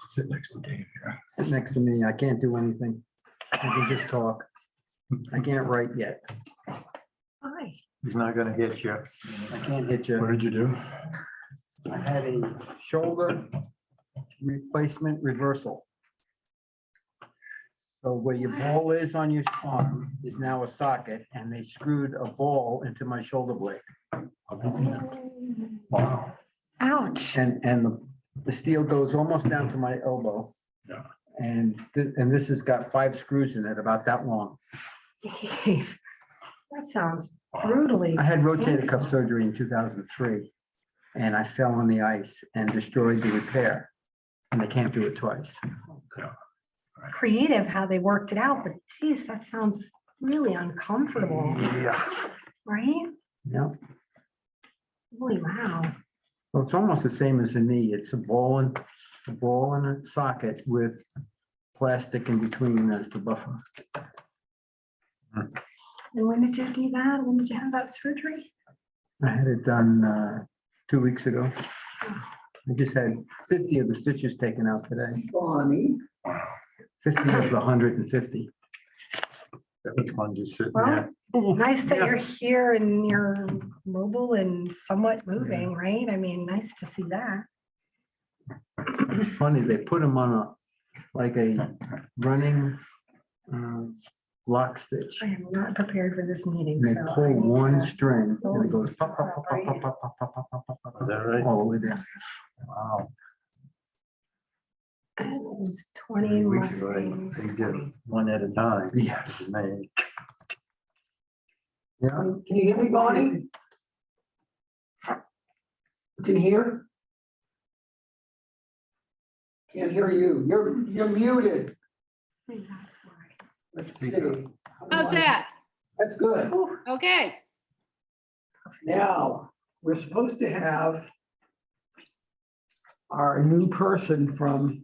Sit next to Dave here. Sit next to me. I can't do anything. I can just talk. I can't write yet. Hi. He's not gonna hit you. I can't hit What you. did you do? I had a shoulder replacement reversal. So where your ball is on your arm is now a socket, and they screwed a ball into my shoulder blade. Wow. Ouch. And the steel goes almost down to my elbow. Yeah. And this has got 5 screws in it, about that long. Dave, that sounds brutally. I had rotator cuff surgery in 2003, and I fell on the ice and destroyed the repair. And they can't do it twice. Creative how they worked it out, but geez, that sounds really uncomfortable, Yeah. right? Yeah. Holy wow. Well, it's almost the same as a knee. It's a ball in a socket with plastic in between as the buffer. And when did you do that? When did you have that surgery? I had it done 2 weeks ago. I just had 50 of the stitches taken out today. Bonnie. 50 of the 150. That was fun just sitting Well, there. nice that Yeah. you're here and you're mobile and somewhat moving, right? I mean, nice to see that. It's funny, they put them on a running lock stitch. I am not prepared for this meeting, And they so. pull I need one to- string and it goes pop, pop, pop, pop, pop, pop, pop, pop, pop, pop, pop, Is that right? all the way down. Wow. It's 20 We should go ahead Mustangs. and get one at a time. Yes. May. Yeah, Can you hear me, Bonnie? You can hear? Can't hear you. You're muted. Maybe that's why. Let's see. How's that? That's good. Okay. Now, we're supposed to have our new person from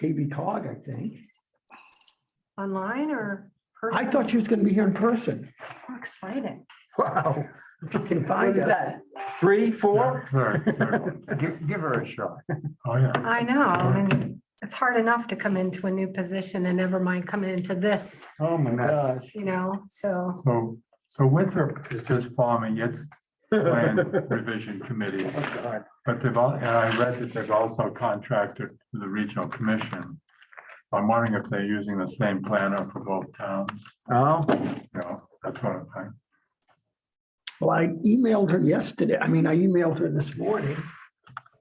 KB Cog, I think. Online or I person? thought she was gonna be here in person. So excited. wow. If you can What find is us. that? 3, 4? Give her a shot. Oh, yeah. I know. I mean, it's hard enough to come into a new position and never mind coming into this, Oh, my gosh. so. So Winthrop is just forming its plan revision committee, Oh, God. but they've all, and I read that they've also contracted to the regional commission. I'm wondering if they're using the same planner for both towns, Oh, that sort of thing. Well, I emailed her yesterday. I emailed her this morning.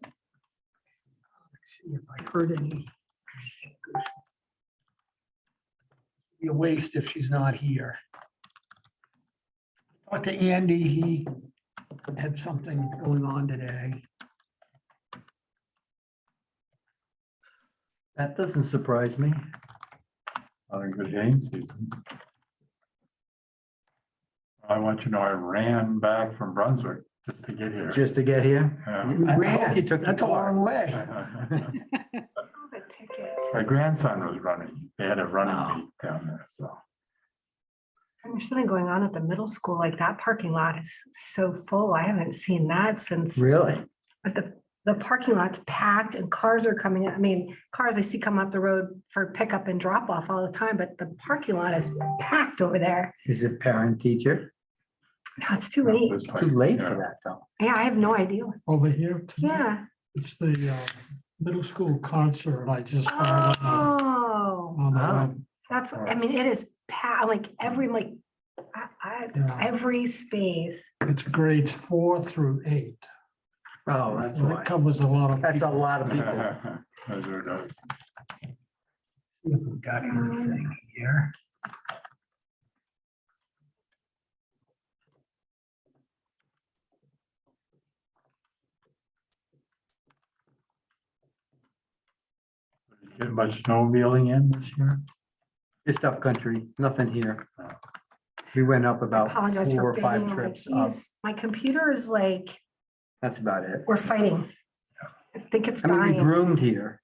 Let's see if I heard any. Be a waste if she's not here. Talked to Andy, he had something going on today. that doesn't surprise me. Not a good game season. I want you to know I ran back from Brunswick just to get here. Just to get here. Yeah. I hope you took your That's a car. long way. A ticket. My grandson was running. They had a Wow. running meet down there, so. And there's something going on at the middle school, like that parking lot is so full. I haven't seen that since. Really? But the parking lot's packed and cars are coming in. I mean, cars I see come up the road for pickup and drop off all the time, but the parking lot is packed over there. Is it parent teacher? No, it's too late. It's like, Too late yeah. for that, though. Yeah, I have no idea. Over here tonight. Yeah. It's the middle school concert. I just found it Oh, on the Wow. web. that's, I mean, it is packed, like Yeah. every space. It's grades 4 through 8. Oh, that's And why. it covers a lot of. That's a people. lot of people. That's what it does. See if we got anything here. Get much snowmobiling in this year? Just up country, nothing here. We went up I about apologize 4 for or 5 being like, trips up. geez, my computer is like, That's about it. we're fighting. I think it's I mean, we dying. groomed here,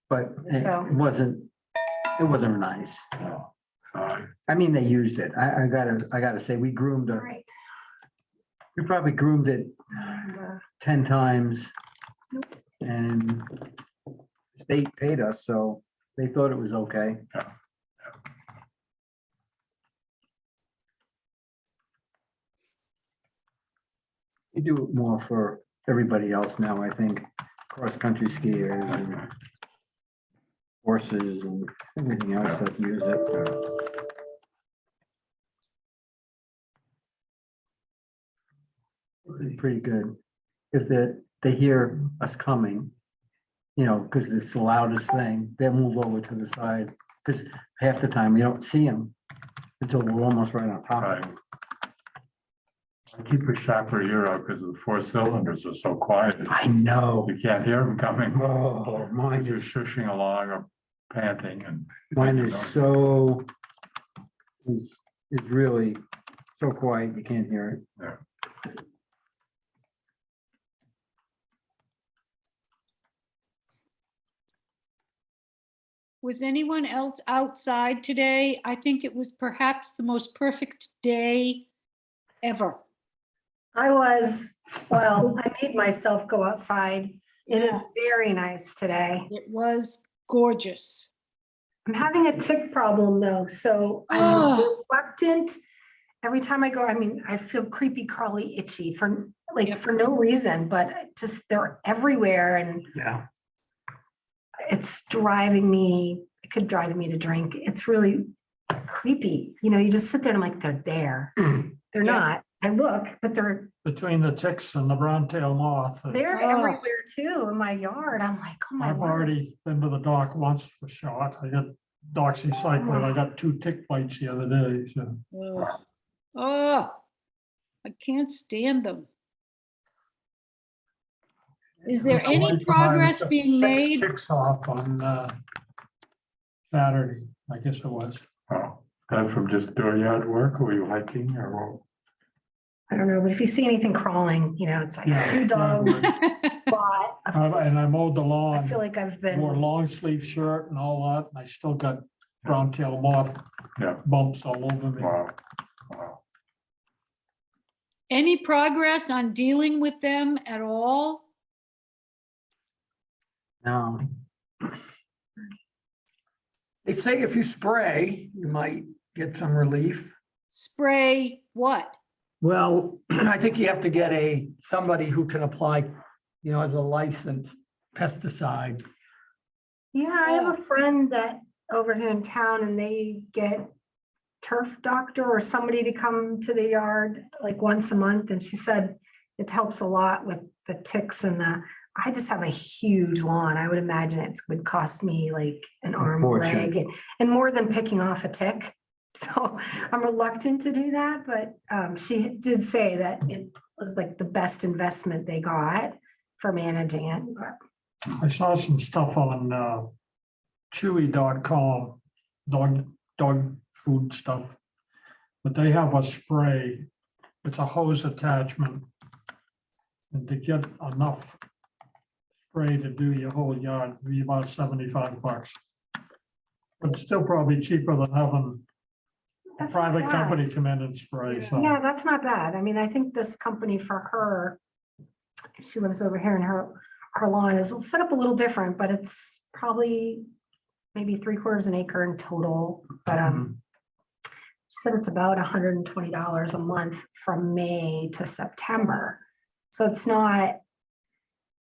but So- it wasn't nice. No. I mean, they used it. I gotta say, we groomed All a right. We probably groomed it Uh, 10 times. And the state paid us, so they thought it was okay. We do it more for everybody else now, I think, cross-country skiers and horses and everything else that use it. Pretty good. If they hear us coming, you know, because it's the loudest thing, they'll move over to the side. Because half the time we don't see them until we're almost right on top of Right. them. I keep a sharper ear out because the four cylinders are so quiet. I know. You can't hear them coming. Oh, mine You're is, shushing along or panting and. mine is so, is really so quiet, you can't hear it. Yeah. Was anyone else outside today? I think it was perhaps the most perfect day ever. I made myself go outside. It is very nice today. It was gorgeous. I'm having a tick problem though, so I'm Oh. reluctant. Every time I go, I mean, I feel creepy, crawly, itchy for Yep. for no reason, but just they're everywhere and Yeah. it's driving me, it could drive me to drink. It's really creepy. You know, you just sit there and I'm like, they're there. They're Yeah. not. I look, but they're Between the ticks and the brown tail moth. they're Oh. everywhere too in my yard. I'm like, oh my I've word. already been to the doc once for shot. I got doxycycline. I got 2 tick bites the other day. So Ugh. Oh, I can't stand them. Is there My wife any and I progress took being 6 made? ticks off on Saturday, I guess it was. Oh, that from just dooryard work, or were you hiking or what? I don't know, but if you see anything crawling, you know, it's like Yeah. 2 dogs, but And I mowed the I lawn, feel like I've wore a been, long sleeve shirt and all that, and I still got brown tail moth Yeah, bumps all over me. wow, wow. Any progress on dealing with them at all? No, They say if you spray, you might get some relief. Spray what? Well, I think you have to get somebody who can apply, you know, as a licensed pesticide. yeah, I have a friend that over here in town and they get turf doctor or somebody to come to the yard like once a month. And she said it helps a lot with the ticks and I just have a huge lawn. I would imagine it would cost me like an arm, fortune. leg, and more than picking off a tick. So I'm reluctant to do that, but she did say that it was like the best investment they got for managing it. But I saw some stuff on chewy.com, dog food stuff. But they have a spray, it's a hose attachment. And to get enough spray to do your whole yard, it'd be about $75. But it's still probably cheaper than having a That's not private bad. company come in and spray, so. Yeah, that's not bad. I mean, I think this company for her, she lives over here and her lawn is set up a little different, but it's probably maybe 3/4 an acre in total. But she said it's about $120 a month from May to September. So it's not,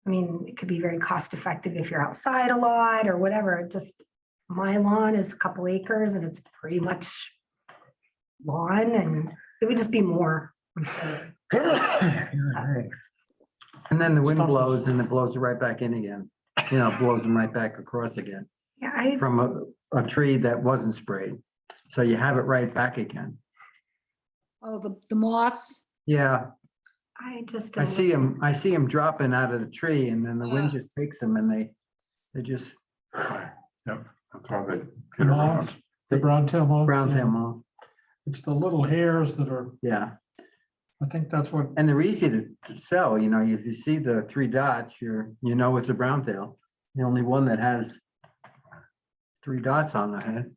I mean, it could be very cost effective if you're outside a lot or whatever. Just my lawn is a couple acres and it's pretty much lawn and it would just be more. I'm sure. and then the wind Stuff is- blows and it blows it right back in again. You know, blows them right back across again Yeah, I, from a tree that wasn't sprayed. So you have it right back again. Oh, the moths? Yeah, just. I see them dropping out of the tree and then the wind Ah. just takes them and they just Yep, that's how they The get around. moths, the brown tail moth. brown yeah. tail moth. It's the little hairs that are, Yeah, I think that's what, and they're easy to sell, you know, if you see the 3 dots, you know it's a brown tail. The only one that has 3 dots on the head.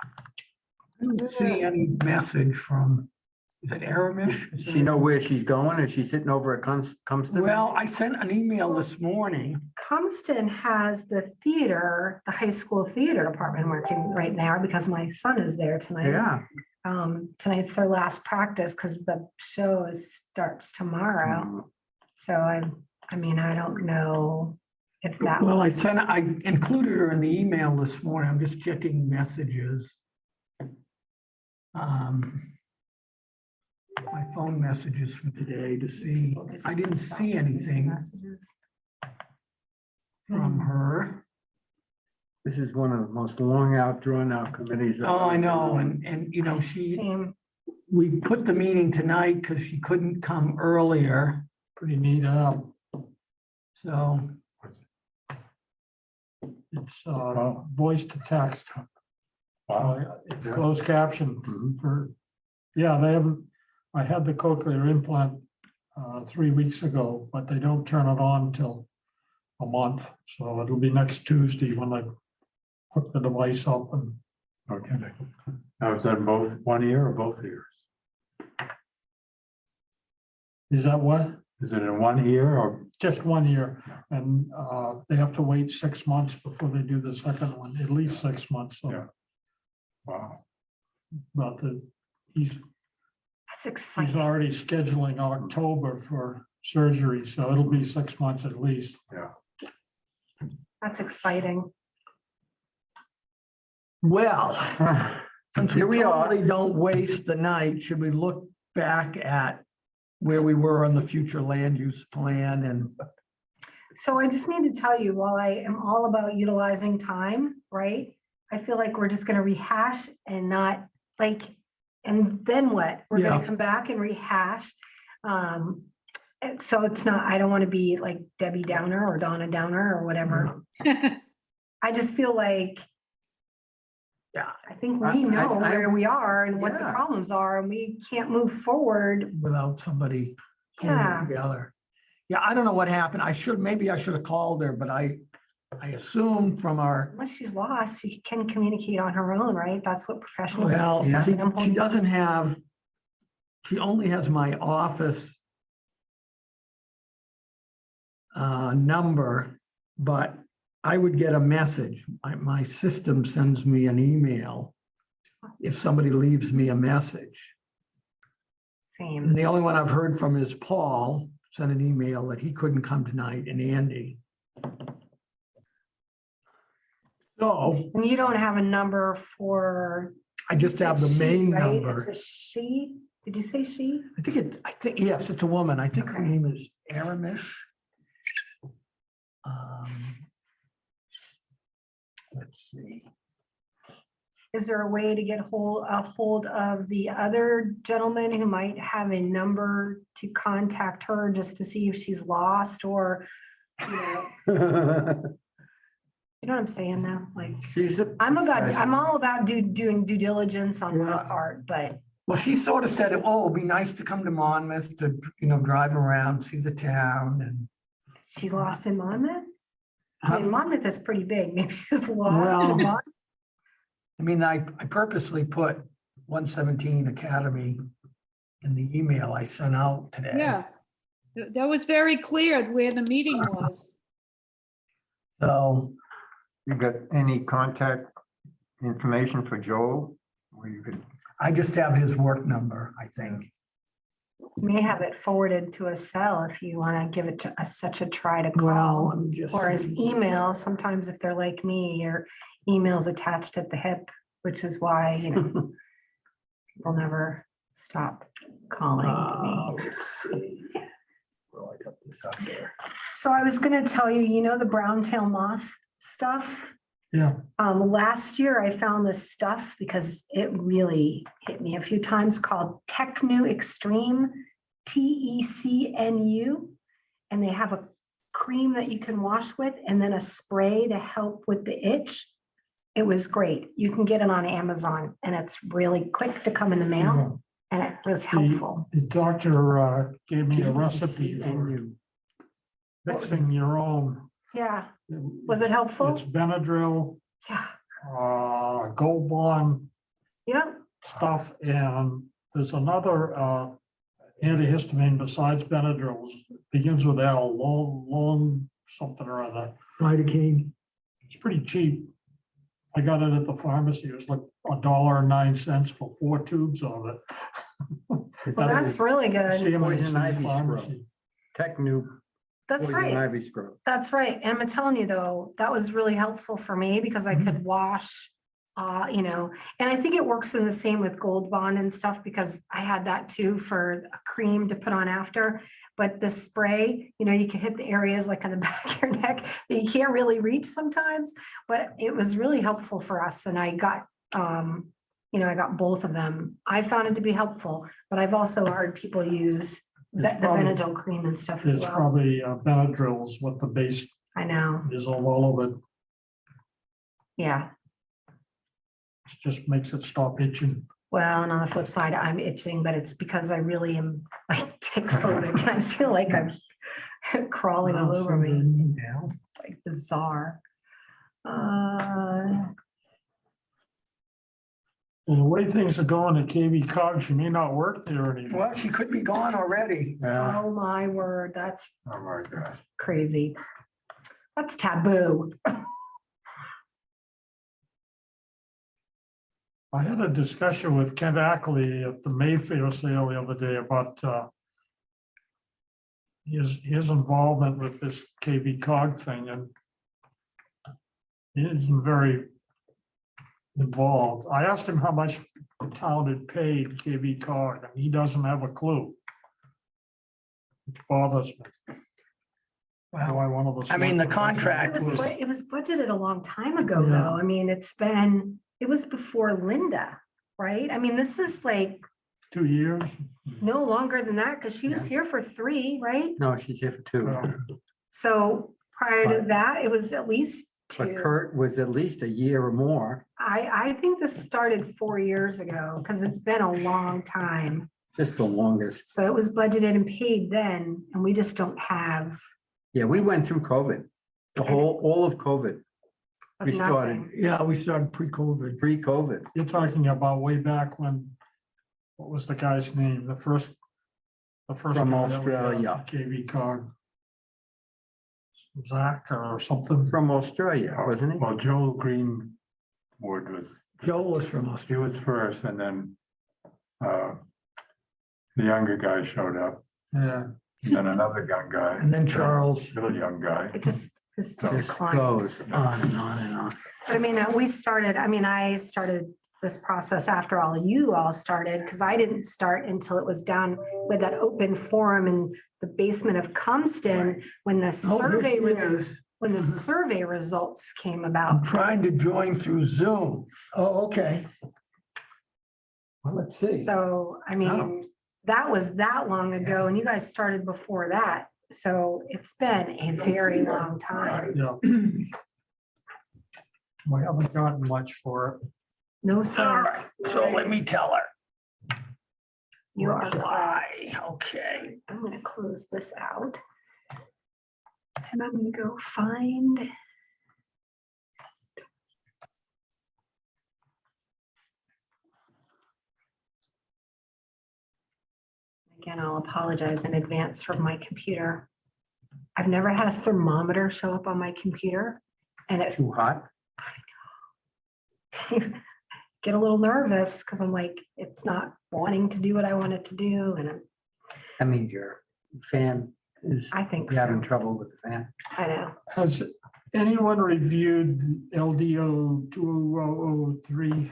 I don't see any message from Is it Aramish? Does she know where she's going? Is she sitting over at Cumston? Well, I sent an email this morning. Cumston has the theater, the high school theater department working right now because my son is there tonight. Yeah. Tonight's their last practice because the show starts tomorrow. So I mean, I don't know if that. Well, I included her in the email this morning. I'm just checking messages. My phone messages from today to see, I didn't see anything Messages. from her. This is one of the most long out, drawn out committees. Oh, I know, and you know, Same. we put the meeting tonight because she couldn't come earlier, Pretty neat, so. it's, voice to text. So it's closed caption Mhm. for, yeah, they haven't, I had the cochlear implant 3 weeks ago, but they don't turn it on till a month. So it'll be next Tuesday when I hook the device up and Okay. Now, is that both one ear or both ears? is that what? Is it in one ear or? Just 1 year, and they have to wait 6 months before they do the second one, at least 6 months. So, Yeah. Wow. but he's That's exciting. already scheduling October for surgery, so it'll be 6 months at least. That's exciting. Well, since Here we we are. totally don't waste the night, should we look back at where we were on the future land use plan and, So I just need to tell you, while I am all about utilizing time, right? I feel like we're just gonna rehash and not like, and then what? We're gonna Yeah. come back and rehash. And so it's not, I don't want to be like Debbie Downer or Donna Downer or whatever. I just feel like, yeah, I think I- we know I- where we are and what the Yeah. problems are, and we can't move forward. without somebody pulling Yeah. it together. Yeah, I don't know what happened. Maybe I should have called her, but I assumed from our, Unless she's lost, she can communicate on her own, right? That's what professionals. well, Yeah. she doesn't have, she only has my office number, but I would get a message. My system sends me an email if somebody leaves me a message. Same. And the only one I've heard from is Paul, sent an email that he couldn't come tonight, and Andy. So And you don't have a number for. I just have the It's a she, main right? number. It's a she. Did you say she? I think, yes, it's a woman. I think her Okay. name is Aramish. Let's see. Is there a way to get a hold of the other gentleman who might have a number to contact her just to see if she's lost or, you know, you know what I'm saying now? Like, She's a. I'm all professional. about doing due diligence on my Yeah. part, but Well, she sort of said, oh, it'd be nice to come to Monmouth to, drive around, see the town and. she lost in Monmouth? I mean, Monmouth is pretty big. Maybe she's lost Well, in Monmouth. I mean, I purposely put 117 Academy in the email I sent out today. Yeah, that was very clear where the meeting was. So, You got any contact information for Joel? Where you could, I just have his work number, I think. You may have it forwarded to a cell if you want to give it such a try to Well, call. let me just. Or his see. email, sometimes if they're like me, your email's attached at the hip, which is why, people never stop calling me. Let's see. Well, I got this up there. So I was gonna tell you, the brown tail moth stuff? Yeah. Last year I found this stuff because it really hit me a few times called Technu Extreme, TECNU. And they have a cream that you can wash with and then a spray to help with the itch. It was great. You can get it on Amazon and it's really quick to come in the mail and it was helpful. The doctor gave me a recipe for TECNU. mixing your own. Yeah, was it helpful? It's Benadryl, Yeah, Gold Bond yeah, stuff and there's another antihistamine besides Benadryl, begins with L, long something or other. Lidocaine. It's pretty cheap. I got it at the pharmacy. It was like $1.09 for 4 tubes of it. Well, that's really good. Poison CMIC ivy pharmacy. Tech new That's poison right. ivy scrub. That's right. And I'm telling you though, that was really helpful for me because I could wash, and I think it works in the same with Gold Bond and stuff because I had that too for a cream to put on after. But the spray, you can hit the areas like on the back of your neck that you can't really reach sometimes, but it was really helpful for us. And I got, I got both of them. I found it to be helpful, but I've also heard people use the Benadryl cream and stuff as It's well. probably Benadryl's what the base I know. is of all of it. Yeah. It just makes it stop itching. Well, and on the flip side, I'm itching, but it's because I really am like tick phobic. I feel like I'm crawling all over me. It's like bizarre. Well, the way things are going at KB Cog, she may not work there anymore. Well, she could be gone already. Yeah, Oh, my word, that's oh my gosh. crazy. That's taboo. I had a discussion with Kent Ackley at the Mayfair sale the other day about his involvement with this KB Cog thing, and he isn't very involved. I asked him how much the town had paid KB Cog, and he doesn't have a clue. Which bothers me. Well, Why one of us. I mean, the It contract was, was, it was budgeted a long time ago, Yeah. though. I mean, it was before Linda, right? I mean, this is like 2 years. no longer than that because she was here for 3, right? No, she's here for 2. So prior to But- that, it was at least But 2. Kurt was at least a year or more, I think this started 4 years ago because it's been a long time. just the longest. So it was budgeted and paid then, and we just don't have Yeah, we went through COVID, all of COVID, We started. nothing. yeah, we started pre-COVID. pre-COVID. You're talking about way back when, what was the guy's name? The first. From guy that we had Australia. for KB Cog. Zach or something. From Australia, wasn't he? Well, Joel Greenwood was, Joel was from us. he was first, and then the younger guy showed up, Yeah, and then another young guy. And then Charles. Little young guy. It's just Just declined. goes on and on and on. But I mean, I started this process after all of you all started, because I didn't start until it was down with that open forum in the basement of Compton when the Oh, survey, here she is. when the survey results came I'm about. trying to join through Zoom. Oh, okay. Well, let's see. So, I mean, that was that long ago, and you guys started before that. So it's been a very long time. yeah. We haven't gotten much for it. No, All sir. right, so let me tell her. You are. Reply, okay. I'm gonna close this out. And I'm gonna go find. Again, I'll apologize in advance for my computer. I've never had a thermometer show up on my computer and it Too hot? get a little nervous because I'm like, it's not wanting to do what I want it to do. And That means your fan is I think you're having so. trouble with the fan. I know. Has anyone reviewed LDO 2003?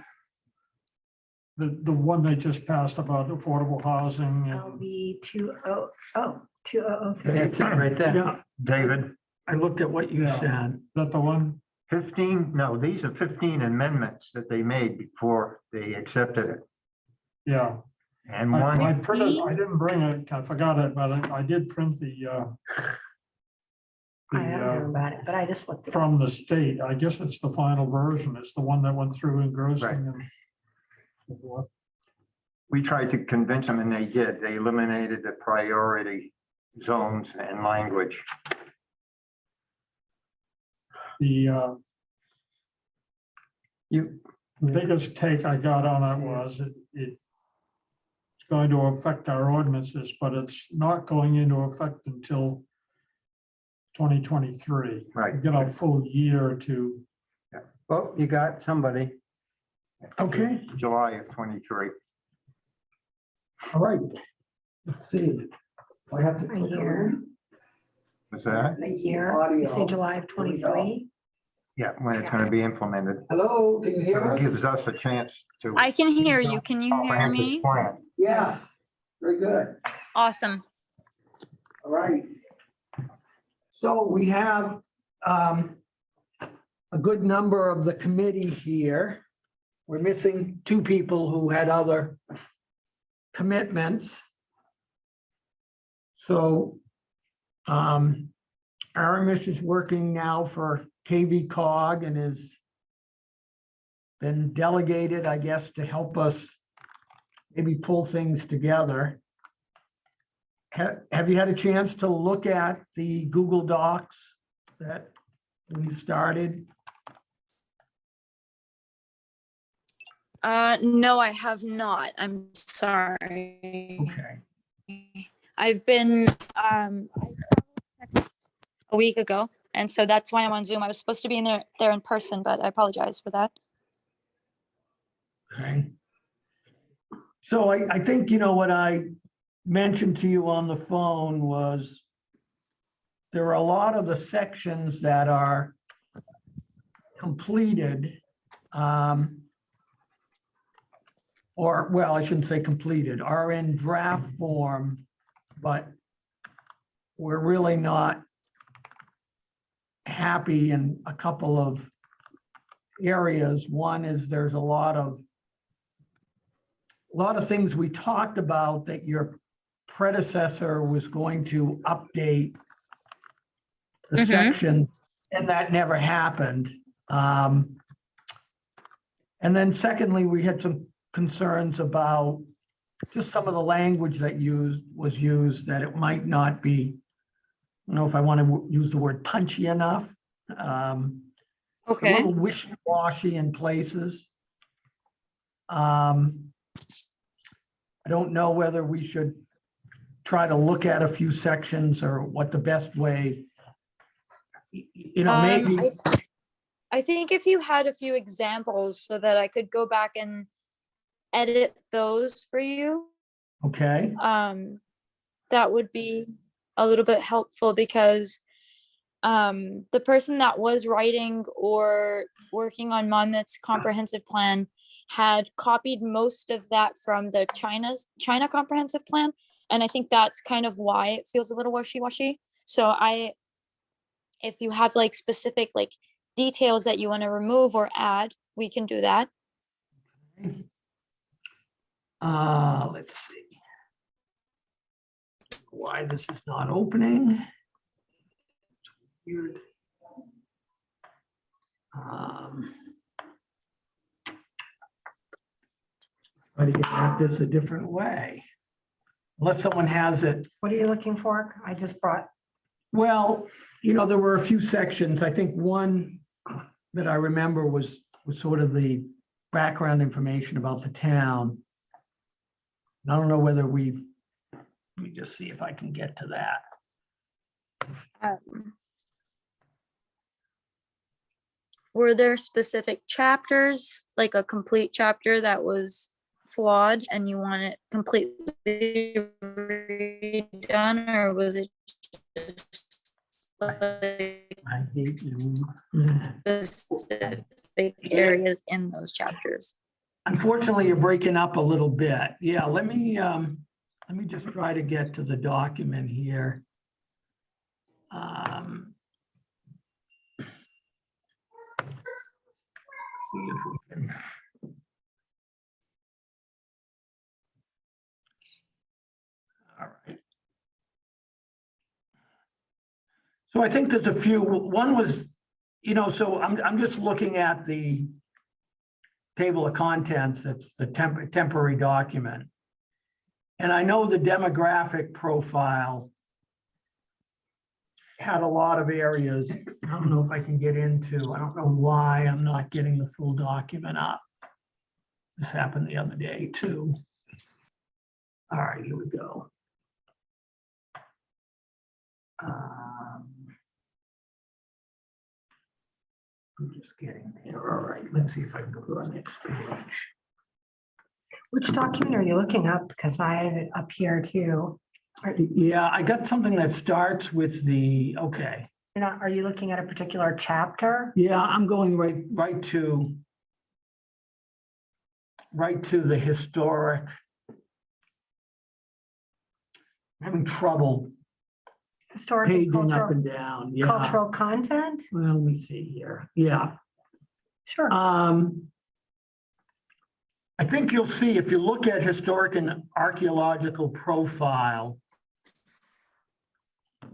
The one they just passed about affordable housing and LV 2003. That's it right there. Yeah, David, I looked at what you Yeah. said. that the one? 15, no, these are 15 amendments that they made before they accepted it. Yeah. And I one, printed, I didn't bring it, I forgot it, but I did print I don't know about it, but I just looked at it. from the state. I guess it's the final version. It's the one that went through engrossing and. we tried to convince them and they did. They eliminated the priority zones and language. The You, biggest take I got on it was it going to affect our ordinances, but it's not going into effect until 2023. Right. We get a full year to, Well, you got somebody. Okay, July of 23. all right. Let's see. Do I have to A click year. around? Was that? A year, you say July of 23. Yeah, when it's going to be implemented. Hello, can you So hear it us? gives us a chance to. I can hear you. Can you hear Comprehensive me? plan. Yes, very good. Awesome. All right. So we have a good number of the committee here. We're missing two people who had other commitments. So Aramis is working now for KV Cog and has been delegated, I guess, to help us maybe pull things together. Have you had a chance to look at the Google Docs that we started? No, I have not. I'm sorry. Okay. I've been, a week ago, and so that's why I'm on Zoom. I was supposed to be there in person, but I apologize for that. Okay. So I think, what I mentioned to you on the phone was there are a lot of the sections that are completed, or, well, I shouldn't say completed, are in draft form, but we're really not happy in a couple of areas. One is there's a lot of things we talked about that your predecessor was going to update the Mhm. section, and that never happened. And then secondly, we had some concerns about just some of the language that was used, that it might not be, I don't know if I want to use the word punchy enough. A Okay. little wishy-washy in places. I don't know whether we should try to look at a few sections or what the best way, maybe. I think if you had a few examples so that I could go back and edit those for you, Okay, that would be a little bit helpful, because the person that was writing or working on Monmouth's comprehensive plan had copied most of that from the China comprehensive plan. And I think that's kind of why it feels a little wishy-washy. So if you have like specific like details that you want to remove or add, we can do that. let's see. Why this is not opening. It's weird. Try to get at this a different way. Unless someone has it. What are you looking for? I just brought, Well, there were a few sections. I think one that I remember was sort of the background information about the town. I don't know whether let me just see if I can get to that. Were there specific chapters, like a complete chapter that was flawed and you want it completely redone, or was it just like I hate you. specific areas in those chapters? Unfortunately, you're breaking up a little bit. Yeah, let me just try to get to the document here. See if we can. All right. So I think there's a few. One was, so I'm just looking at the table of contents. It's the temporary document. And I know the demographic profile had a lot of areas. I don't know if I can get into, I don't know why I'm not getting the full document up. This happened the other day too. All right, here we go. Um, I'm just getting there. All right, let's see if I can go to our next page. Which document are you looking up? Because I have it up here too. Yeah, I got something that starts with the, okay. Are you looking at a particular chapter? Yeah, I'm going right to the historic. I'm having trouble Historic, paging up cultural, and down. Yeah, cultural content? well, let me see here. Yeah. Sure. I think you'll see if you look at historic and archaeological profile,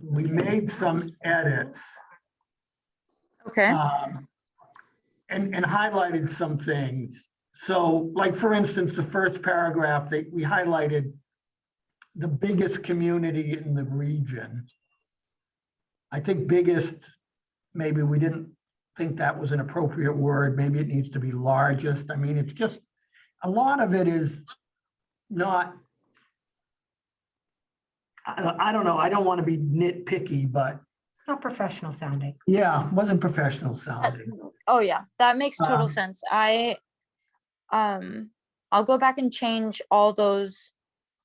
we made some edits. Okay. And highlighted some things. So like, for instance, the first paragraph, we highlighted the biggest community in the region. I think biggest, maybe we didn't think that was an appropriate word. Maybe it needs to be largest. I mean, it's just, a lot of it is not, I don't know, I don't want to be nitpicky, but It's not professional sounding. yeah, it wasn't professional sounding. Oh, yeah, that makes total Um, sense. I'll go back and change all those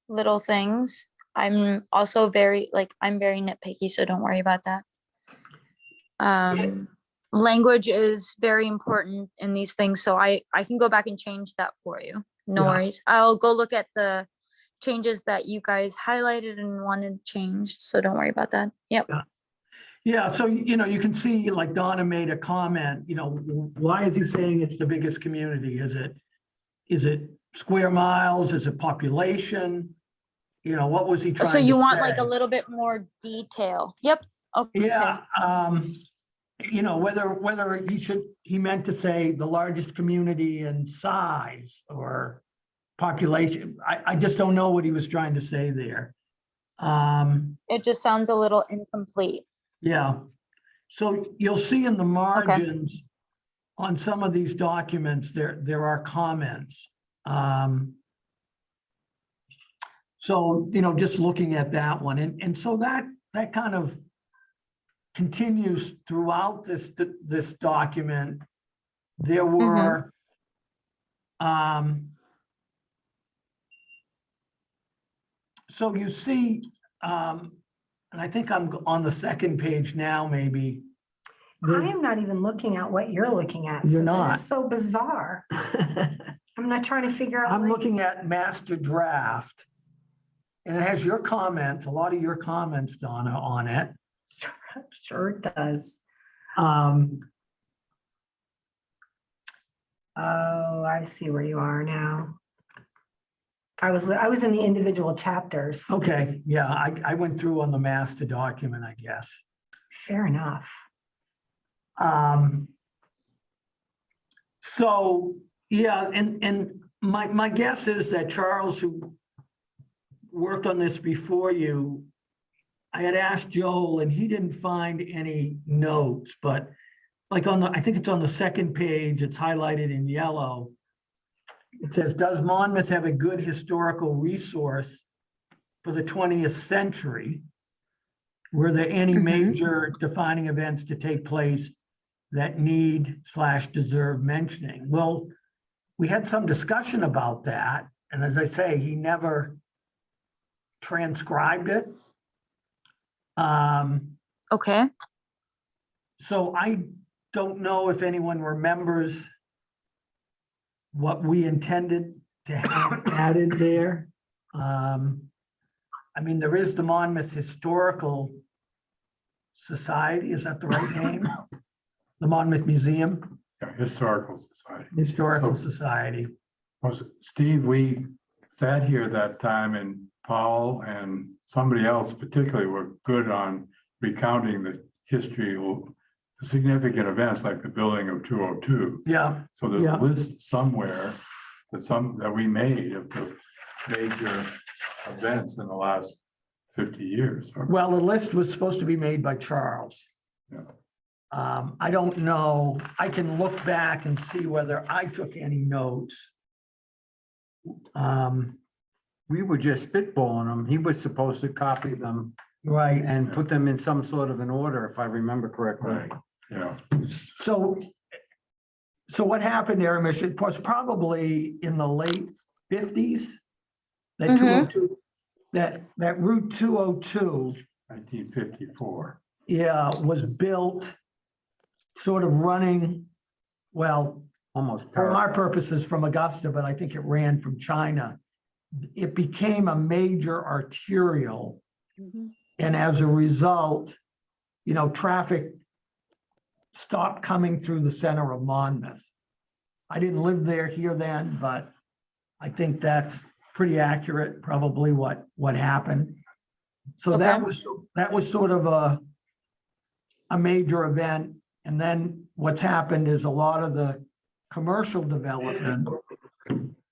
little things. I'm also I'm very nitpicky, so don't worry about that. Language is very important in these things, so I can go back and change that for you. No Yeah. worries. I'll go look at the changes that you guys highlighted and wanted changed, so don't worry about that. Yep. Yeah, so, you can see, like Donna made a comment, why is he saying it's the biggest community? Is it square miles? Is it population? What was he trying to So say? you want like a little bit more detail? Yep. Okay. Yeah, whether he meant to say the largest community in size or population. I just don't know what he was trying to say there. It just sounds a little incomplete. Yeah, so you'll see in the margins on some of these documents, there are comments. So, just looking at that one, and so that kind of continues throughout this document. There were so you see, and I think I'm on the second page now, maybe. I am not even looking at what you're looking at. You're so that not. is so bizarre. I'm not trying to figure out. I'm where you- looking at master draft. And it has your comments, a lot of your comments, Donna, on it. Sure it does. Oh, I see where you are now. I was in the individual chapters. okay, yeah, I went through on the master document, I guess. Fair enough. So, yeah, and my guess is that Charles, who worked on this before you, I had asked Joel and he didn't find any notes, but like I think it's on the second page, it's highlighted in yellow. It says, does Monmouth have a good historical resource for the 20th century? Were there any major defining events to take place that need/deserve mentioning? Well, we had some discussion about that. And as I say, he never transcribed it. Okay. So I don't know if anyone remembers what we intended to have added there. I mean, there is the Monmouth Historical Society, is that the right name? The Monmouth Museum, Yeah, Historical Society. Historical So- Society. Steve, we sat here that time and Paul and somebody else particularly were good on recounting the history, the significant events like the building of 202. Yeah, So there's Yeah. a list somewhere that we made of the major events in the last 50 years. well, the list was supposed to be made by Charles. Yeah. I don't know, I can look back and see whether I took any notes. we were just spitballing them. He was supposed to copy them Right. and put them in some sort of an order, if I remember correctly. Right, yeah. So, so what happened there, Mish, it was probably in the late 50s. That Mhm. 202, that Route 202, 1954. yeah, was built sort of running, well, Almost. for parallel. our purposes from Augusta, but I think it ran from China. It became a major arterial. Mhm. And as a result, traffic stopped coming through the center of Monmouth. I didn't live here then, but I think that's pretty accurate, probably what happened. So that Okay. was sort of a major event. And then what's happened is a lot of the commercial development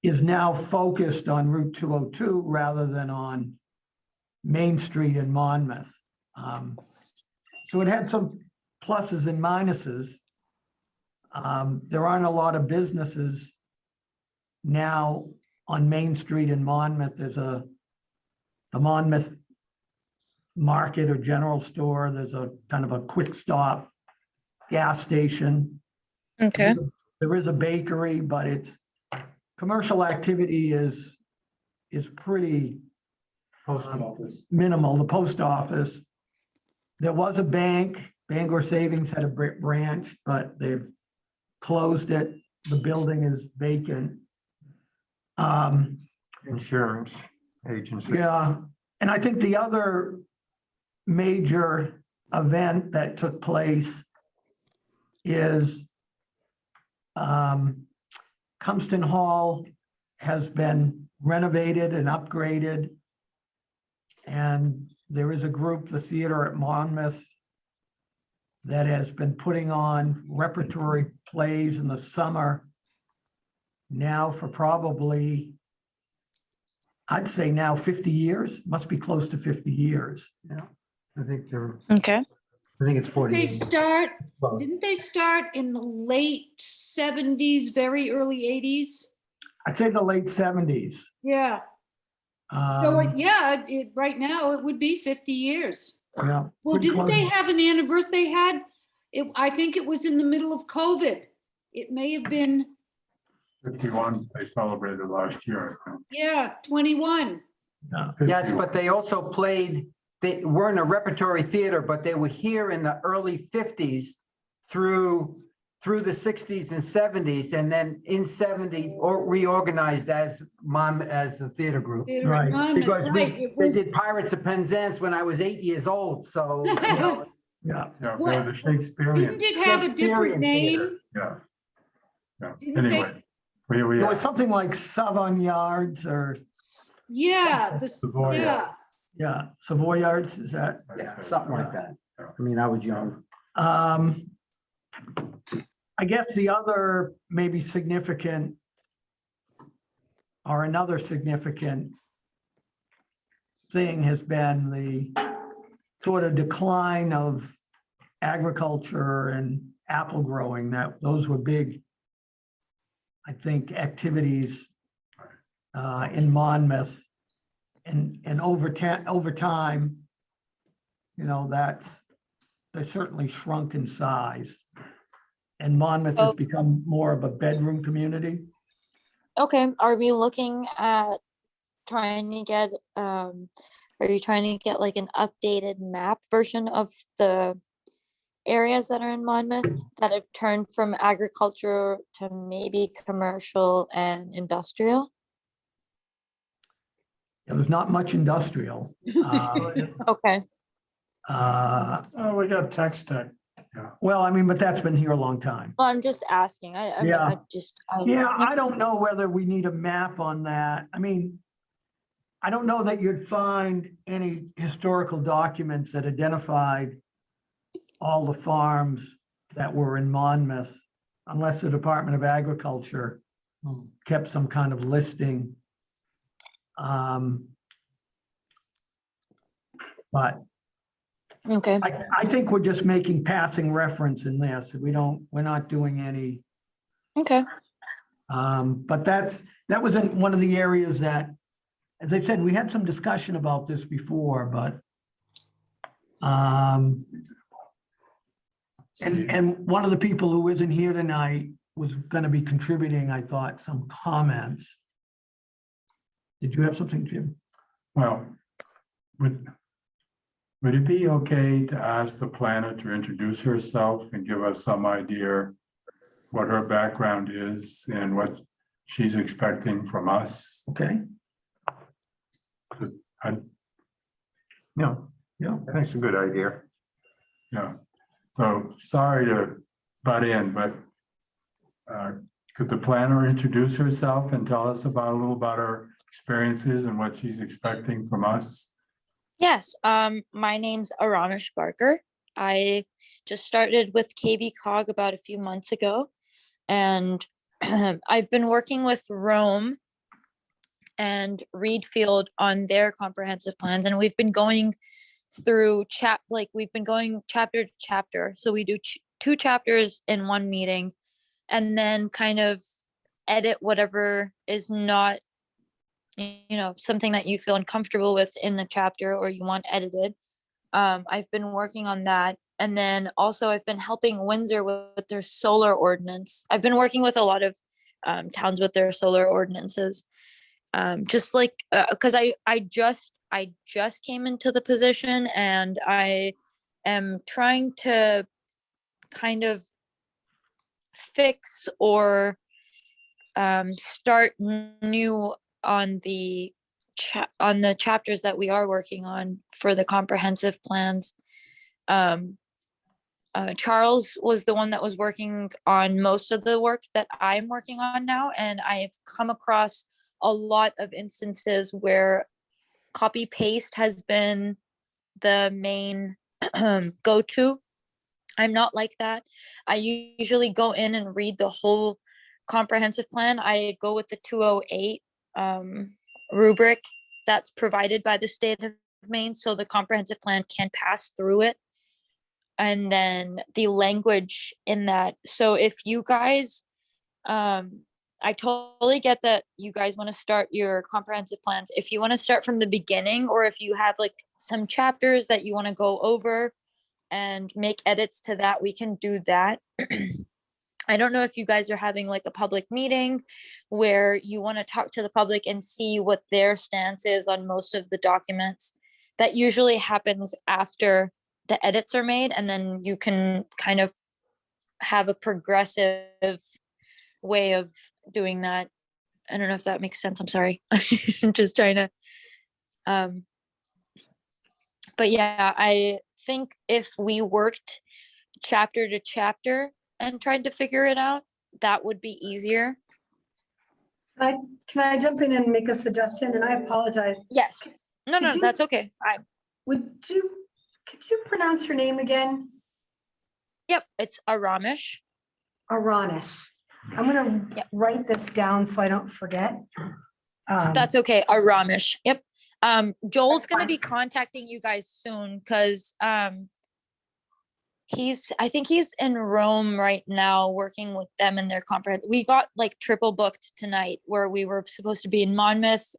is now focused on Route 202 rather than on Main Street in Monmouth. So it had some pluses and minuses. There aren't a lot of businesses now on Main Street in Monmouth. There's the Monmouth Market or General Store. There's a kind of a quick stop gas station. Okay. There is a bakery, but commercial activity is pretty Post office. minimal. The post office. There was a bank, Bangor Savings had a branch, but they've closed it. The building is vacant. Insurance agency. Yeah, and I think the other major event that took place is Cumston Hall has been renovated and upgraded. And there is a group, the Theater at Monmouth, that has been putting on repertory plays in the summer now for probably, I'd say now 50 years, must be close to 50 years. I think Okay. it's They 48. didn't they start in the late 70s, very early 80s? I'd say the late 70s. Yeah, so Um, yeah, right now it would be 50 years. yeah, Well, pretty didn't close. they have an anniversary? They had, I think it was in the middle of COVID. It may have been, 51, they celebrated last year, I think. yeah, 21. Yes, 51. but they also played, they weren't a repertory theater, but they were here in the early 50s through the 60s and 70s, and then in 70 or reorganized as the theater group. Theater Right. in Monmouth, Because right, it they was, did Pirates of Penzance when I was 8 years old, so. you know, Yeah, Yeah, What? they're the Shakespearean, didn't it have a different Shakespearean theater. name? yeah. Yeah, Didn't they- anyway, here we it are. was something like Savoyards or, Yeah, Savoy. yeah, Savoyards, is that? Yeah, something like that. I mean, I was young. I guess the other maybe significant or another significant thing has been the sort of decline of agriculture and apple growing. Those were big, I think, activities in Monmouth. And over time, they certainly shrunk in size. And Monmouth has Oh. become more of a bedroom community. Okay. Are we looking at trying to get, are you trying to get like an updated map version of the areas that are in Monmouth that have turned from agriculture to maybe commercial and industrial? There's not much industrial. Okay. Oh, we got text tech. Well, I mean, but that's been here a long time. Well, I'm just asking. I mean, Yeah. Yeah, Yep. I don't know whether we need a map on that. I mean, I don't know that you'd find any historical documents that identified all the farms that were in Monmouth, unless the Department of Agriculture kept some kind of listing. But Okay. I think we're just making passing reference in this. We're not doing any. Okay. But that was in one of the areas that as I said, we had some discussion about this before, but and one of the people who isn't here tonight was gonna be contributing, I thought, some comments. Did you have something, Jim? Well, would it be okay to ask the planner to introduce herself and give us some idea what her background is and what she's expecting from us? Okay, Yeah, that's a good idea. Yeah, so sorry to butt in, but could the planner introduce herself and tell us about a little about her experiences and what she's expecting from us? Yes, my name's Aramish Barker. I just started with KB Cog about a few months ago, and I've been working with Rome and Reed Field on their comprehensive plans, and we've been going through we've been going chapter to chapter. So we do two chapters in one meeting, and then kind of edit whatever is not, something that you feel uncomfortable with in the chapter or you want edited. I've been working on that. And then also I've been helping Windsor with their solar ordinance. I've been working with a lot of towns with their solar ordinances. Just like, cause I just came into the position, and I am trying to kind of fix or start new on the chapters that we are working on for the comprehensive plans. Charles was the one that was working on most of the work that I'm working on now, and I've come across a lot of instances where copy paste has been the main go-to. I'm not like that. I usually go in and read the whole comprehensive plan. I go with the 208 rubric that's provided by the state of Maine, so the comprehensive plan can pass through it. And then the language in that. So if you guys, I totally get that you guys want to start your comprehensive plans. If you want to start from the beginning, or if you have like some chapters that you want to go over and make edits to that, we can do that. I don't know if you guys are having like a public meeting where you want to talk to the public and see what their stance is on most of the documents. That usually happens after the edits are made, and then you can kind of have a progressive way of doing that. I don't know if that makes sense. I'm sorry. I'm just trying to, but yeah, I think if we worked chapter to chapter and tried to figure it out, that would be easier. Can I jump in and make a suggestion? And I apologize. Yes. No, Could you- that's okay. Could you pronounce your name again? Yep, it's Aramish. Aranish. I'm gonna Yep. write this down so I don't forget. That's okay, Aramish. Yep. Joel's That's gonna fine. be contacting you guys soon, because I think he's in Rome right now working with them in their conference. We got like triple booked tonight, where we were supposed to be in Monmouth,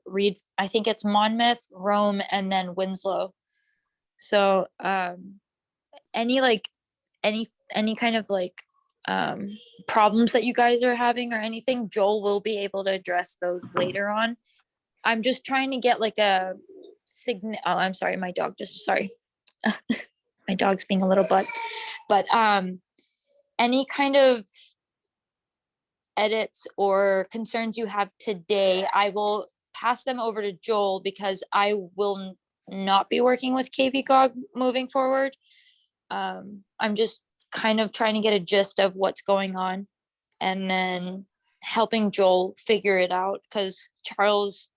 I think it's Monmouth, Rome, and then Winslow. So any kind of like problems that you guys are having or anything, Joel will be able to address those later on. I'm just trying to get like a I'm sorry, my dog my dog's being a little butt. But any kind of edits or concerns you have today, I will pass them over to Joel, because I will not be working with KVCOG moving forward. I'm just kind of trying to get a gist of what's going on, and then helping Joel figure it out, because Charles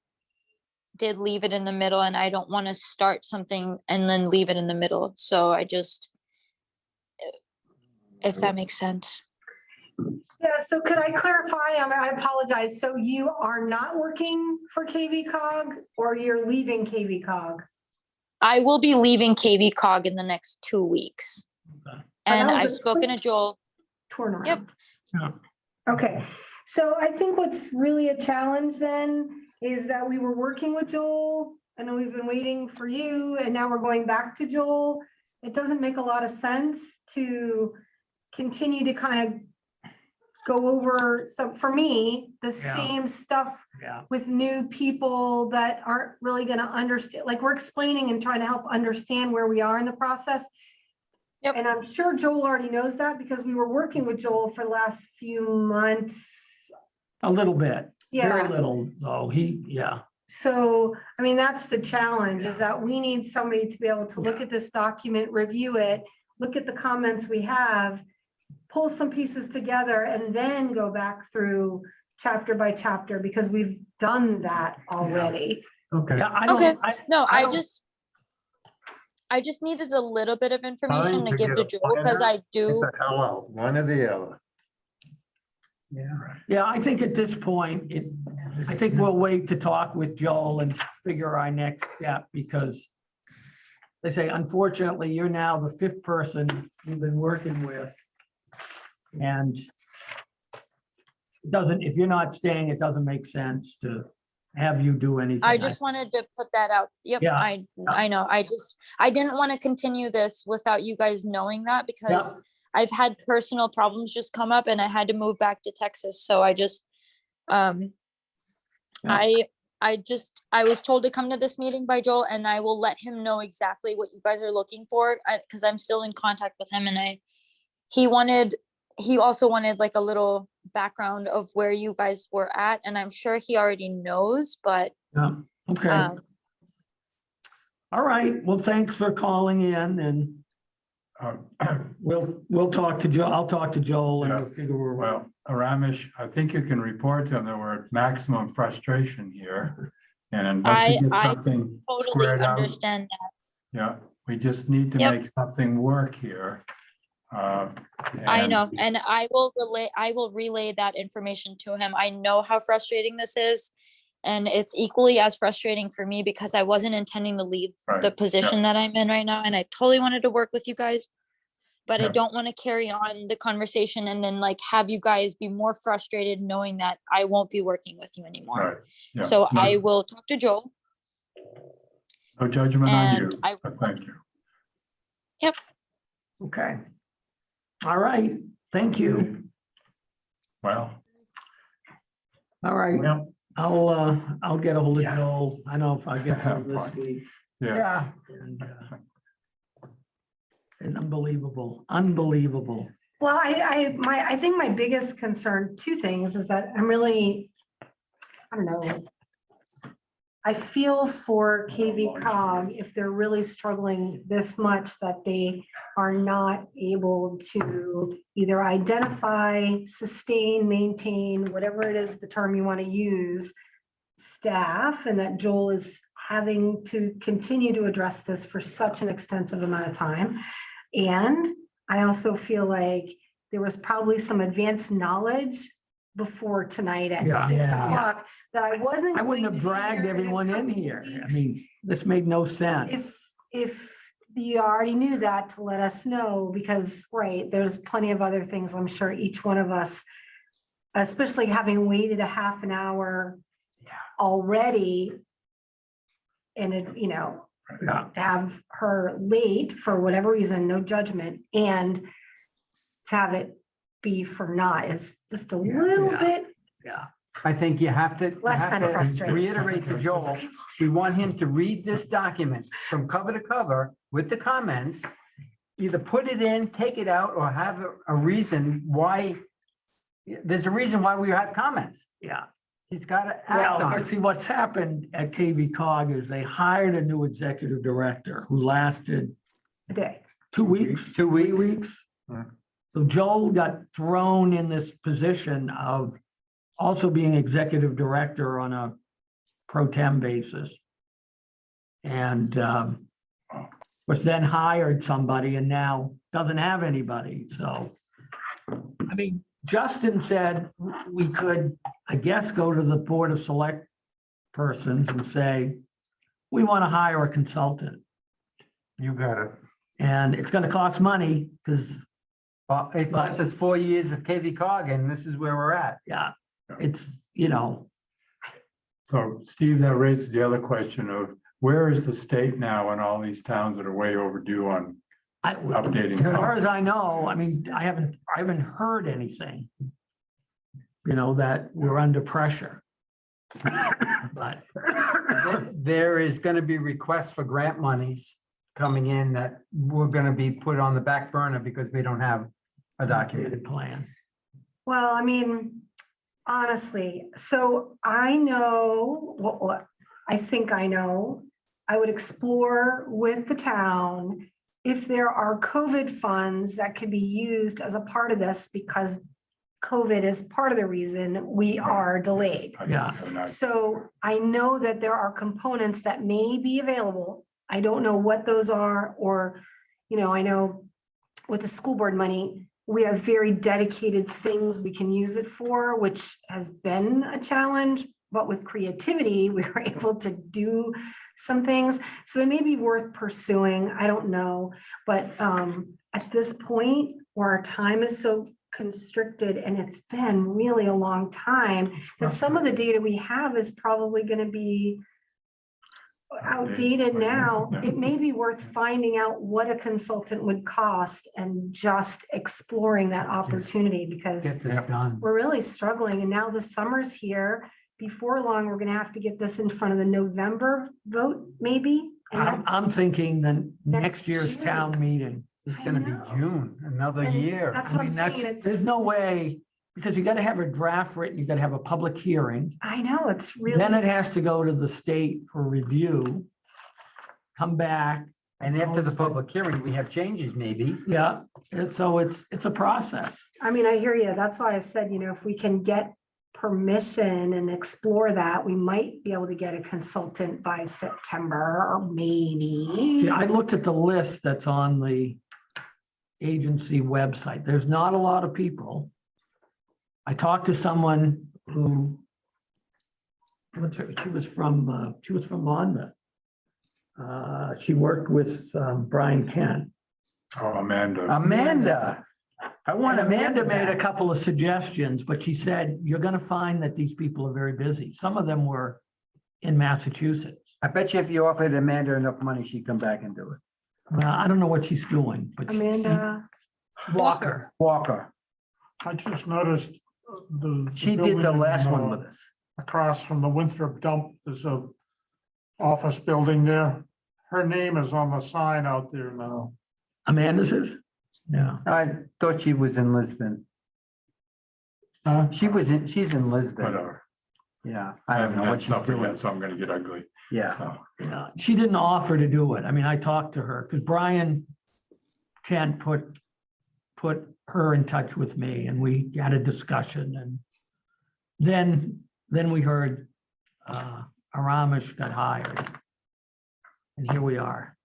did leave it in the middle, and I don't want to start something and then leave it in the middle. So I just, if that makes sense. Yeah, so could I clarify? I apologize. So you are not working for KVCOG, or you're leaving KVCOG? I will be leaving KVCOG in the next 2 weeks. And that was I've a spoken to quick Joel. Turnaround. Yep. Yeah. Okay, so I think what's really a challenge then is that we were working with Joel and then we've been waiting for you and now we're going back to Joel. It doesn't make a lot of sense to continue to kind of go over some, for me, the Yeah. same stuff Yeah. with new people that aren't really gonna understand, like we're explaining and trying to help understand where we are in the process. Yep. And I'm sure Joel already knows that because we were working with Joel for the last few months. A little bit, very Yeah, little, though. Yeah. so, I mean, that's the challenge, is that we need somebody to be able to look at this document, review it, look at the comments we have, pull some pieces together, and then go back through chapter by chapter, because we've done that already. Okay. Yeah, I Okay. don't, No, I I don't- I just needed a little bit of information Time to to give get to a Joel, because planner. I do. Get the hell out, one or the other. yeah, I think at this point, I think we'll wait to talk with Joel and figure our next step, because they say, unfortunately, you're now the fifth person we've been working with. And it doesn't, if you're not staying, it doesn't make sense to have you do anything. I just wanted to put that out. Yep, Yeah. I know. I didn't want to continue this without you guys knowing that, because I've had personal problems just come up and I had to move back to Texas. So I just, I was told to come to this meeting by Joel, and I will let him know exactly what you guys are looking for. Cause I'm still in contact with him, and he also wanted like a little background of where you guys were at, and I'm sure he already knows, but Yeah, okay, all right, well, thanks for calling in, and we'll talk to Joe, I'll talk to Joel and we'll figure where we're. Well, Aramish, I think you can report to them that we're at maximum frustration here. And unless we get I something totally squared out, understand that. yeah, we just need to Yep. make something work here. I And- know, and I will relay that information to him. I know how frustrating this is. And it's equally as frustrating for me, because I wasn't intending to leave Right, the position that I'm in right now. And I totally wanted to work with you guys. But I Yeah. don't want to carry on the conversation and then like have you guys be more frustrated knowing that I won't be working with you anymore. Right, yeah. So No- I will talk to Joel. No judgment on and you, I- but thank you. Okay. All right, thank you. Well, All right, Well, I'll get a hold of Yeah. Joel. I know if I get hold this Fine. week. yeah, And unbelievable. Well, I think my biggest concern, two things, is that I'm really, I don't know. I feel for KV Cog if they're really struggling this much that they are not able to either identify, sustain, maintain, whatever it is, the term you want to use, staff, and that Joel is having to continue to address this for such an extensive amount of time. And I also feel like there was probably some advanced knowledge before tonight at Yeah. 6 o'clock that I wasn't. I wouldn't going have to be dragged here in a everyone in couple here. I weeks. mean, this made no sense. If you already knew that, to let us know, because, right, there's plenty of other things, I'm sure each one of us, especially having waited a half an hour already, and it, Yeah. to have her late for whatever reason, no judgment, and to have it be for not is just a little Yeah. bit. I think you have to Less than frustrating. reiterate to Joel, we want him to read this document from cover to cover with the comments. Either put it in, take it out, or have a reason why. There's a reason why we have comments. Yeah. He's got to act Well, on it. see, what's happened at KV Cog is they hired a new executive director who lasted A day. 2 weeks. 2 weeks. 3 weeks. Yeah. So Joel got thrown in this position of also being executive director on a pro tem basis. And was then hired somebody and now doesn't have anybody. So, I mean, Justin said we could, I guess, go to the Board of Select persons and say, we want to hire a consultant. You got it. And it's going to cost money because, Well, it cost us 4 years of KV Cog, and this is where we're at. yeah, it's, So Steve, that raises the other question of where is the state now in all these towns that are way overdue on updating? As far as I know, I mean, I haven't heard anything. That we're under pressure. But There is gonna be requests for grant monies coming in that we're gonna be put on the back burner because we don't have a documented plan. Well, I mean, honestly, so I know what I think I know. I would explore with the town if there are COVID funds that could be used as a part of this because COVID is part of the reason we are delayed. Yeah. So I know that there are components that may be available. I don't know what those are, or, I know with the school board money, we have very dedicated things we can use it for, which has been a challenge, but with creativity, we were able to do some things. So it may be worth pursuing. I don't know. But at this point where our time is so constricted and it's been really a long time, that some of the data we have is probably going to be outdated now. It may be worth finding out what a consultant would cost and just exploring that opportunity because Get this done. we're really struggling. And now the summer's here. Before long, we're going to have to get this in front of the November vote, maybe. And I'm that's, thinking then next next year's June. town meeting. It's gonna be June, another And year. that's I what I'm mean, saying. there's It's, no way, because you gotta have a draft written, you gotta have a public hearing. I know, it's Then it really, has to go to the state for review. Come back, And after the public hearing, we have changes maybe. yeah, and so it's a process. I mean, I hear you. That's why I said, if we can get permission and explore that, we might be able to get a consultant by September or maybe. See, I looked at the list that's on the agency website. There's not a lot of people. I talked to someone who she was from Monmouth. She worked with Brian Kent. Oh, Amanda. Amanda. I want Amanda made a back. couple of suggestions, but she said, you're gonna find that these people are very busy. Some of them were in Massachusetts. I bet you if you offered Amanda enough money, she'd come back and do it. I don't know what she's doing, but Amanda, Walker. Walker, I just noticed the. she did the building, last one with us. Across from the Winthrop dump, there's a office building there. Her name is on the sign out there now. Amanda's is? Yeah. I thought she was in Lisbon. She's in Lisbon. Whatever. Yeah, I I don't haven't know had what she's supper doing. yet, so I'm gonna get ugly. Yeah, So, Yeah, she didn't offer to do it. I mean, I talked to her because Brian Kent put her in touch with me and we had a discussion and then we heard Aramish got hired. And here we are.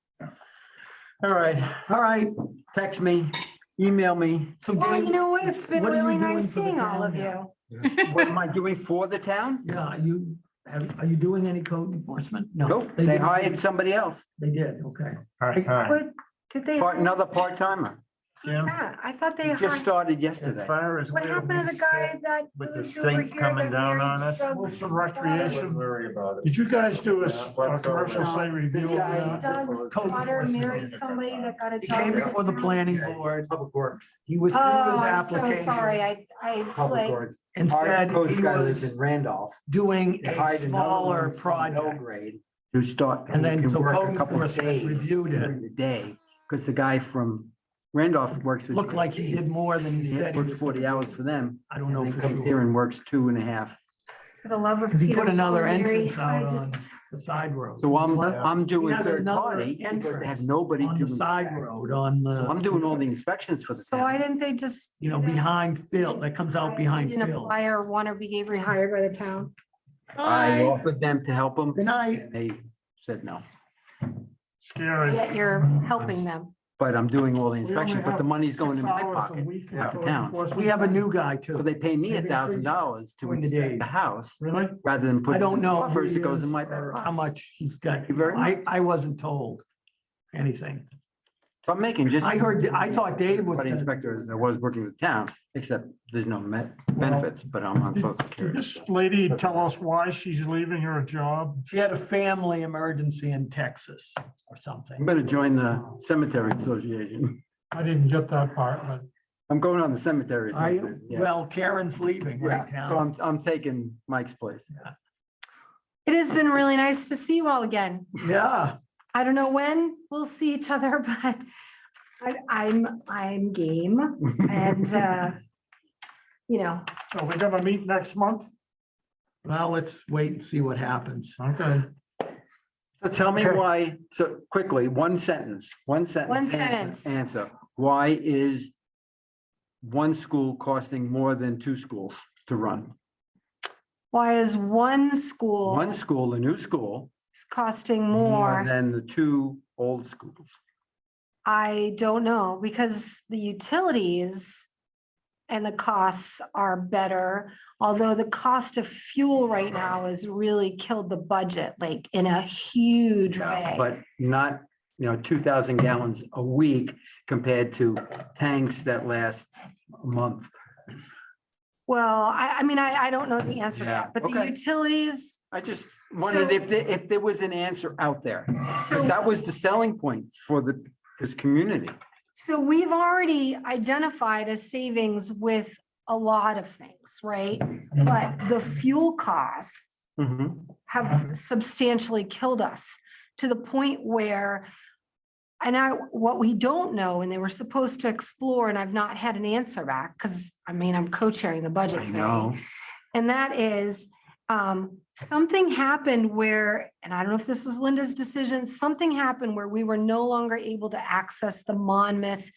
all right, All right. text me, email me. So well, Dave, you know what? It's been what are you really doing nice for the seeing all town of now? you. What am I doing for the town? yeah, are you doing any code enforcement? No. Nope, they did. hired somebody else, They did, okay. What, did they? another part-timer. Who's that? I thought they He just hired, started yesterday. what happened to the guy that With the moved over state here coming that down married on us? Doug's Some daughter? recreation. Worry about it. Did you guys do a Yeah, commercial site review of guy that? Doug's Code daughter enforcement. married somebody that got a He job. came in before the town? planning board. Public Works. He was through Oh, his I'm so application sorry. I was Public like, Works. and Our said codes he guy lives was in Randolph. doing They a hired another smaller one from project. Belgrade To start. And then you can so work code a couple of enforcement days reviewed it. during the day, because the guy from Randolph works with. Looked like he did more than he He said. he works was 40 gonna hours do. for them. I don't know And for then comes here sure. and works 2.5. for the love of Because he Peter, put Paul, another and Mary, entrance out I on just- the side road. So I'm doing has third another party because they have entrance nobody On to the side inspect. road on So I'm doing all the the, inspections for the So why town. didn't they just? you know, do that? behind Phil, that comes out behind They didn't Phil. apply or want to be rehired by the town. I offered them to help them. Good night. And they said no, Scary. Yet you're helping them. but I'm doing all the We only inspections, but the have money's going in 6 my hours a pocket, week not the for town's. enforcement. We have a new guy So too. they pay me Maybe $1,000 to during the inspect day. the house Really? rather than put. I don't know. who Offers, he it goes is in my or back How pocket. much he's got. you very I wasn't told anything. So I'm making just. I thought Dave was. But the inspector as I was working with the town, except there's no benefits, but I'm on social Did security. this lady tell us why she's leaving her job? She had a family emergency in Texas or I'm something. gonna join the cemetery association. I didn't get that part, but I'm going on the cemetery. I, association, yeah. well, Karen's leaving right Yeah, now. so I'm taking Mike's place. It has been really nice to see you all again. Yeah, I don't know when we'll see each other, but I'm game and, you know, so we're gonna meet next month? well, let's wait and see what happens. Okay. So tell me Okay. why, so quickly, one sentence. One answer- sentence. Answer, why is one school costing more than two schools to run? why is one school One school, a new school, is costing more more? than the two old schools. I don't know, because the utilities and the costs are better, although the cost of fuel right now has really killed the budget, like in a huge way. But not, 2,000 gallons a week compared to tanks that last a month. Well, I mean, I don't know the answer to Yeah, that, but the okay. utilities, I just wondered if there was an answer out there. so. Because that was the selling point for this community. So we've already identified a savings with a lot of things, right? But the fuel costs Mhm. have substantially killed us to the point where, what we don't know, and they were supposed to explore, and I've not had an answer back, because I'm co-chairing the budget I committee. know. And that is, something happened where, and I don't know if this was Linda's decision, something happened where we were no longer able to access the Monmouth